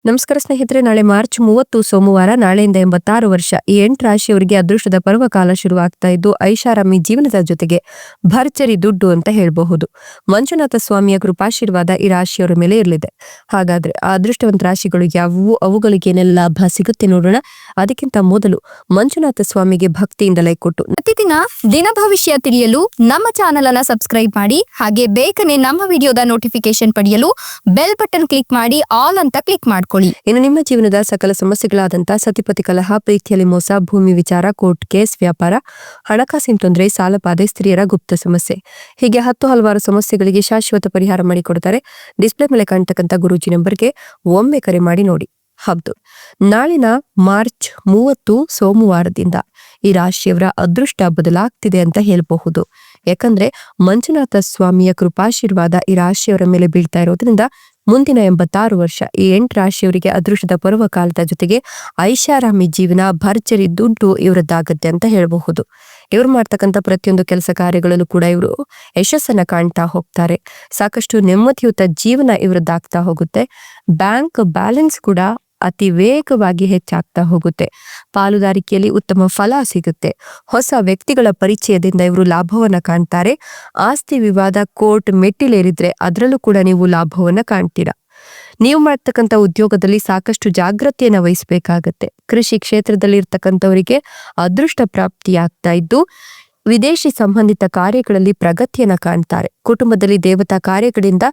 ನಮಸ್ಕಾರ ಸ್ನೇಹಿತರೆ, ನಾಳೆ ಮಾರ್ಚ್ 30 ಸೋಮವಾರ. ನಾಳೆಯಿಂದ 86 ವರ್ಷ ಈ 8 ರಾಶಿಯವರಿಗೆ ಅದೃಷ್ಟದ ಪರ್ವಕಾಲ ಶುರುವಾಗ್ತಾ ಇದ್ದು ಐಷಾರಾಮಿ ಜೀವನದ ಜೊತೆಗೆ ಭರ್ಜರಿ ದುಡ್ಡು ಅಂತ ಹೇಳಬಹುದು. ಮಂಜುನಾಥ ಸ್ವಾಮಿಯ ಕೃಪಾಶೀರ್ವಾದ ಈ ರಾಶಿಯವರ ಮೇಲೆ ಇರಲಿದೆ. ಹಾಗಾದ್ರೆ ಆ ಅದೃಷ್ಟವಂತ ರಾಶಿಗಳು ಯಾವುವು, ಅವುಗಳಿಗೆ ಏನೆಲ್ಲ ಲಾಭ ಸಿಗುತ್ತೆ ನೋಡೋಣ. ಅದಕ್ಕಿಂತ ಮೊದಲು ಮಂಜುನಾಥ ಸ್ವಾಮಿಗೆ ಭಕ್ತಿಯಿಂದ ಲೈಕ್ ಕೊಟ್ಟು ಪ್ರತಿದಿನ ದಿನ ಭವಿಷ್ಯ ತಿಳಿಯಲು ನಮ್ಮ ಚಾನೆಲ್ ಅನ್ನ ಸಬ್ಸ್ಕ್ರೈಬ್ ಮಾಡಿ. ಹಾಗೆ ಬೇಗನೆ ನಮ್ಮ ವಿಡಿಯೋದ ನೋಟಿಫಿಕೇಶನ್ ಪಡೆಯಲು ಬೆಲ್ ಬಟನ್ ಕ್ಲಿಕ್ ಮಾಡಿ ಆಲ್ ಅಂತ ಕ್ಲಿಕ್ ಮಾಡಿ. ಇನ್ನು ನಿಮ್ಮ ಜೀವನದ ಸಕಲ ಸಮಸ್ಯೆಗಳಾದಂತಹ ಸತಿಪತಿ ಕಲಹ, ಪ್ರೀತಿಯಲ್ಲಿ ಮೋಸ, ಭೂಮಿ ವಿಚಾರ, ಕೋರ್ಟ್ ಕೇಸ್, ವ್ಯಾಪಾರ, ಹಣಕಾಸಿನ ತೊಂದರೆ, ಸಾಲಬಾಧೆ, ಸ್ತ್ರೀಯರ ಗುಪ್ತ ಸಮಸ್ಯೆ, ಹೀಗೆ ಹಲವಾರು ಸಮಸ್ಯೆಗಳಿಗೆ ಶಾಶ್ವತ ಪರಿಹಾರ ಮಾಡಿಕೊಡ್ತಾರೆ. ಡಿಸ್ಪ್ಲೇ ಮೇಲೆ ಕಾಣ್ತಕ್ಕಂಥ ಗುರೂಜಿ ನಂಬರ್ಗೆ ಒಮ್ಮೆ ಕರೆ ಮಾಡಿ ನೋಡಿ. ಹೌದು, ನಾಳಿನ ಮಾರ್ಚ್ 30 ಸೋಮವಾರದಿಂದ ಈ ರಾಶಿಯವರ ಅದೃಷ್ಟ ಬದಲಾಗ್ತಿದೆ ಅಂತ ಹೇಳಬಹುದು. ಯಾಕಂದ್ರೆ ಮಂಜುನಾಥ ಸ್ವಾಮಿಯ ಕೃಪಾಶೀರ್ವಾದ ಈ ರಾಶಿಯವರ ಮೇಲೆ ಬೀಳ್ತಾ ಇರೋದ್ರಿಂದ ಮುಂದಿನ 86 ವರ್ಷ ಈ 8 ರಾಶಿಯವರಿಗೆ ಅದೃಷ್ಟದ ಪರ್ವಕಾಲದ ಜೊತೆಗೆ ಐಷಾರಾಮಿ ಜೀವನ, ಭರ್ಜರಿ ದುಡ್ಡು ಇವರದ್ದಾಗತ್ತೆ ಅಂತ ಹೇಳಬಹುದು. ಇವರು ಮಾಡ್ತಕ್ಕಂಥ ಪ್ರತಿಯೊಂದು ಕೆಲಸ ಕಾರ್ಯಗಳಲ್ಲೂ ಕೂಡ ಇವರು ಯಶಸ್ಸನ್ನ ಕಾಣ್ತಾ ಹೋಗ್ತಾರೆ. ಸಾಕಷ್ಟು ನೆಮ್ಮದಿಯುತ ಜೀವನ ಇವರದ್ದಾಗ್ತಾ ಹೋಗುತ್ತೆ. ಬ್ಯಾಂಕ್ ಬ್ಯಾಲೆನ್ಸ್ ಕೂಡ ಅತಿ ವೇಗವಾಗಿ ಹೆಚ್ಚಾಗ್ತಾ ಹೋಗುತ್ತೆ. ಪಾಲುದಾರಿಕೆಯಲ್ಲಿ ಉತ್ತಮ ಫಲ ಸಿಗುತ್ತೆ. ಹೊಸ ವ್ಯಕ್ತಿಗಳ ಪರಿಚಯದಿಂದ ಇವರು ಲಾಭವನ್ನ ಕಾಣ್ತಾರೆ. ಆಸ್ತಿ ವಿವಾದ, ಕೋರ್ಟ್ ಮೆಟ್ಟಿಲೇರಿದ್ರೆ ಅದರಲ್ಲೂ ಕೂಡ ನೀವು ಲಾಭವನ್ನ ಕಾಣ್ತೀರಾ. ನೀವು ಮಾಡ್ತಕ್ಕಂಥ ಉದ್ಯೋಗದಲ್ಲಿ ಸಾಕಷ್ಟು ಜಾಗೃತಿಯನ್ನ ವಹಿಸಬೇಕಾಗತ್ತೆ. ಕೃಷಿ ಕ್ಷೇತ್ರದಲ್ಲಿ ಇರ್ತಕ್ಕಂಥವರಿಗೆ ಅದೃಷ್ಟ ಪ್ರಾಪ್ತಿಯಾಗ್ತಾ ಇದ್ದು ವಿದೇಶಿ ಸಂಬಂಧಿತ ಕಾರ್ಯಗಳಲ್ಲಿ ಪ್ರಗತಿಯನ್ನ ಕಾಣ್ತಾರೆ. ಕುಟುಂಬದಲ್ಲಿ ದೇವತಾ ಕಾರ್ಯಗಳಿಂದ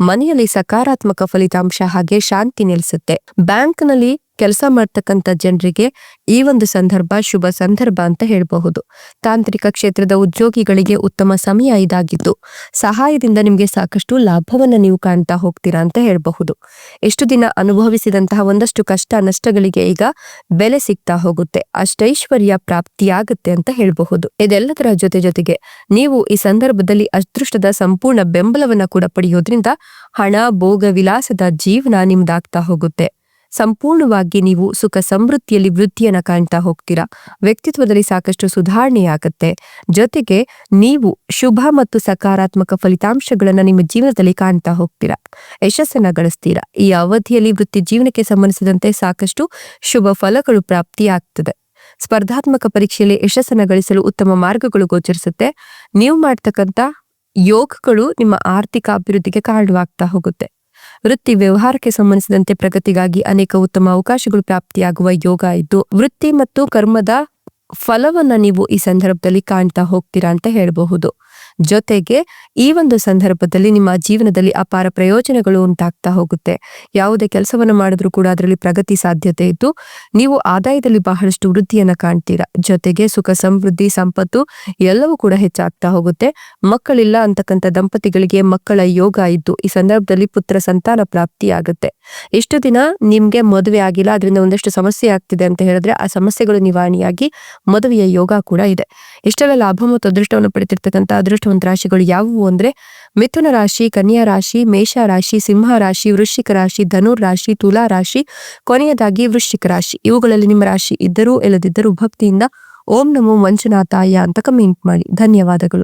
ಮನೆಯಲ್ಲಿ ಸಕಾರಾತ್ಮಕ ಫಲಿತಾಂಶ ಹಾಗೆ ಶಾಂತಿ ನೆಲೆಸುತ್ತೆ. ಬ್ಯಾಂಕ್ನಲ್ಲಿ ಕೆಲಸ ಮಾಡ್ತಕ್ಕಂಥ ಜನರಿಗೆ ಈ ಒಂದು ಸಂದರ್ಭ ಶುಭ ಸಂದರ್ಭ ಅಂತ ಹೇಳಬಹುದು. ತಾಂತ್ರಿಕ ಕ್ಷೇತ್ರದ ಉದ್ಯೋಗಿಗಳಿಗೆ ಉತ್ತಮ ಸಮಯ ಇದಾಗಿದ್ದು ಸಹಾಯದಿಂದ ನಿಮ್ಗೆ ಸಾಕಷ್ಟು ಲಾಭವನ್ನ ನೀವು ಕಾಣ್ತಾ ಹೋಗ್ತೀರಾ ಅಂತ ಹೇಳಬಹುದು. ಎಷ್ಟು ದಿನ ಅನುಭವಿಸಿದಂತಹ ಒಂದಷ್ಟು ಕಷ್ಟ ನಷ್ಟಗಳಿಗೆ ಈಗ ಬೆಲೆ ಸಿಗ್ತಾ ಹೋಗುತ್ತೆ. ಅಷ್ಟೈಶ್ವರ್ಯ ಪ್ರಾಪ್ತಿಯಾಗುತ್ತೆ ಅಂತ ಹೇಳಬಹುದು. ಇದೆಲ್ಲದರ ಜೊತೆಗೆ ನೀವು ಈ ಸಂದರ್ಭದಲ್ಲಿ ಅದೃಷ್ಟದ ಸಂಪೂರ್ಣ ಬೆಂಬಲವನ್ನ ಕೂಡ ಪಡೆಯೋದ್ರಿಂದ ಹಣ, ಭೋಗ, ವಿಲಾಸದ ಜೀವನ ನಿಮ್ದಾಗ್ತಾ ಹೋಗುತ್ತೆ. ಸಂಪೂರ್ಣವಾಗಿ ನೀವು ಸುಖ ಸಮೃದ್ಧಿಯಲ್ಲಿ ವೃದ್ಧಿಯನ್ನ ಕಾಣ್ತಾ ಹೋಗ್ತೀರಾ. ವ್ಯಕ್ತಿತ್ವದಲ್ಲಿ ಸಾಕಷ್ಟು ಸುಧಾರಣೆಯಾಗತ್ತೆ. ಜೊತೆಗೆ ನೀವು ಶುಭ ಮತ್ತು ಸಕಾರಾತ್ಮಕ ಫಲಿತಾಂಶಗಳನ್ನ ನಿಮ್ಮ ಜೀವನದಲ್ಲಿ ಕಾಣ್ತಾ ಹೋಗ್ತೀರಾ. ಯಶಸ್ಸನ್ನ ಗಳಿಸ್ತೀರಾ. ಈ ಅವಧಿಯಲ್ಲಿ ವೃತ್ತಿ ಜೀವನಕ್ಕೆ ಸಂಬಂಧಿಸಿದಂತೆ ಸಾಕಷ್ಟು ಶುಭ ಫಲಗಳು ಪ್ರಾಪ್ತಿಯಾಗ್ತದೆ. ಸ್ಪರ್ಧಾತ್ಮಕ ಪರೀಕ್ಷೆಯಲ್ಲಿ ಯಶಸ್ಸನ್ನ ಗಳಿಸಲು ಉತ್ತಮ ಮಾರ್ಗಗಳು ಗೋಚರಿಸುತ್ತೆ. ನೀವು ಮಾಡ್ತಕ್ಕಂಥ ಯೋಗಗಳು ನಿಮ್ಮ ಆರ್ಥಿಕ ಅಭಿವೃದ್ಧಿಗೆ ಕಾರಣವಾಗ್ತಾ ಹೋಗುತ್ತೆ. ವೃತ್ತಿ ವ್ಯವಹಾರಕ್ಕೆ ಸಂಬಂಧಿಸಿದಂತೆ ಪ್ರಗತಿಗಾಗಿ ಅನೇಕ ಉತ್ತಮ ಅವಕಾಶಗಳು ಪ್ರಾಪ್ತಿಯಾಗುವ ಯೋಗ ಇದ್ದು ವೃತ್ತಿ ಮತ್ತು ಕರ್ಮದ ಫಲವನ್ನ ನೀವು ಈ ಸಂದರ್ಭದಲ್ಲಿ ಕಾಣ್ತಾ ಹೋಗ್ತೀರಾ ಅಂತ ಹೇಳಬಹುದು. ಜೊತೆಗೆ ಈ ಒಂದು ಸಂದರ್ಭದಲ್ಲಿ ನಿಮ್ಮ ಜೀವನದಲ್ಲಿ ಅಪಾರ ಪ್ರಯೋಜನಗಳು ಉಂಟಾಗ್ತಾ ಹೋಗುತ್ತೆ. ಯಾವುದೇ ಕೆಲಸವನ್ನು ಮಾಡಿದ್ರೂ ಕೂಡ ಅದರಲ್ಲಿ ಪ್ರಗತಿ ಸಾಧ್ಯತೆ ಇದ್ದು ನೀವು ಆದಾಯದಲ್ಲಿ ಬಹಳಷ್ಟು ವೃದ್ಧಿಯನ್ನ ಕಾಣ್ತೀರಾ. ಜೊತೆಗೆ ಸುಖ ಸಮೃದ್ಧಿ, ಸಂಪತ್ತು ಎಲ್ಲವೂ ಕೂಡ ಹೆಚ್ಚಾಗ್ತಾ ಹೋಗುತ್ತೆ. ಮಕ್ಕಳಿಲ್ಲ ಅಂತಕ್ಕಂಥ ದಂಪತಿಗಳಿಗೆ ಮಕ್ಕಳ ಯೋಗ ಇದ್ದು ಈ ಸಂದರ್ಭದಲ್ಲಿ ಪುತ್ರ ಸಂತಾನ ಪ್ರಾಪ್ತಿ ಆಗುತ್ತೆ. ಇಷ್ಟು ದಿನ ನಿಮ್ಗೆ ಮದುವೆ ಆಗಿಲ್ಲ, ಅದರಿಂದ ಒಂದಷ್ಟು ಸಮಸ್ಯೆ ಆಗ್ತಿದೆ ಅಂತ ಹೇಳಿದ್ರೆ ಆ ಸಮಸ್ಯೆಗಳು ನಿವಾರಣೆಯಾಗಿ ಮದುವೆಯ ಯೋಗ ಕೂಡ ಇದೆ. ಇಷ್ಟೆಲ್ಲ ಲಾಭ ಮತ್ತು ಅದೃಷ್ಟವನ್ನು ಪಡೆದಿರ್ತಕ್ಕಂಥ ಅದೃಷ್ಟವಂತ ರಾಶಿಗಳು ಯಾವುವು ಅಂದ್ರೆ ಮಿಥುನ ರಾಶಿ, ಕನ್ಯಾ ರಾಶಿ, ಮೇಷ ರಾಶಿ, ಸಿಂಹ ರಾಶಿ, ವೃಶ್ಚಿಕ ರಾಶಿ, ಧನುರ್ ರಾಶಿ, ತುಲಾ ರಾಶಿ, ಕೊನೆಯದಾಗಿ ವೃಶ್ಚಿಕ ರಾಶಿ. ಇವುಗಳಲ್ಲಿ ನಿಮ್ಮ ರಾಶಿ ಇದ್ದರೂ ಇಲ್ಲದಿದ್ದರೂ ಭಕ್ತಿಯಿಂದ ಓಂ ನಮೋ ಮಂಜುನಾಥಾಯ ಅಂತ ಕಮೆಂಟ್ ಮಾಡಿ. ಧನ್ಯವಾದಗಳು.